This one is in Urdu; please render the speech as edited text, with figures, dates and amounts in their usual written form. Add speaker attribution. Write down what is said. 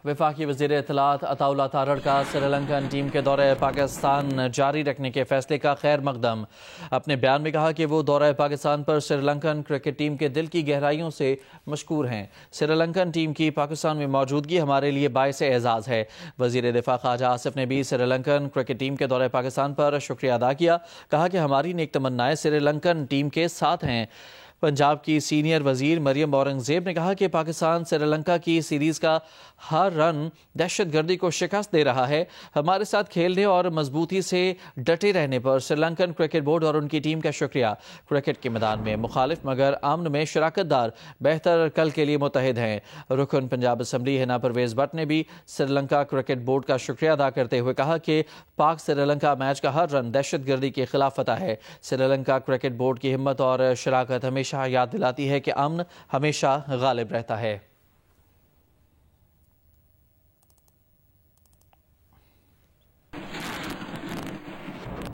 Speaker 1: وفاقی وزیر اطلاعات عطا اللہ تارڑ کا سری لنکن ٹیم کے دورہ پاکستان جاری رکھنے کے فیصلے کا خیر مقدم۔ اپنے بیان میں کہا کہ وہ دورہ پاکستان پر سری لنکن کرکٹ ٹیم کے دل کی گہرائیوں سے مشکور ہیں۔ سری لنکن ٹیم کی پاکستان میں موجودگی ہمارے لیے باعث اعزاز ہے۔ وزیر دفاع خواجہ آصف نے بھی سری لنکن کرکٹ ٹیم کے دورہ پاکستان پر شکریہ ادا کیا۔ کہا کہ ہماری نیک تمنائیں سری لنکن ٹیم کے ساتھ ہیں۔ پنجاب کی سینئر وزیر مریم اورنگزیب نے کہا کہ پاکستان سری لنکا کی سیریز کا ہر رن دہشت گردی کو شکست دے رہا ہے۔ ہمارے ساتھ کھیلنے اور مضبوطی سے ڈٹے رہنے پر سری لنکن کرکٹ بورڈ اور ان کی ٹیم کا شکریہ۔ کرکٹ کے میدان میں مخالف مگر امن میں شراکت دار بہتر کل کے لیے متحد ہیں۔ رکن پنجاب اسمبلی ہنا پرویز بٹ نے بھی سری لنکا کرکٹ بورڈ کا شکریہ ادا کرتے ہوئے کہا کہ پاک سری لنکا میچ کا ہر رن دہشت گردی کے خلاف فتح ہے۔ سری لنکا کرکٹ بورڈ کی ہمت اور شراکت ہمیشہ یاد دلاتی ہے کہ امن ہمیشہ غالب رہتا ہے۔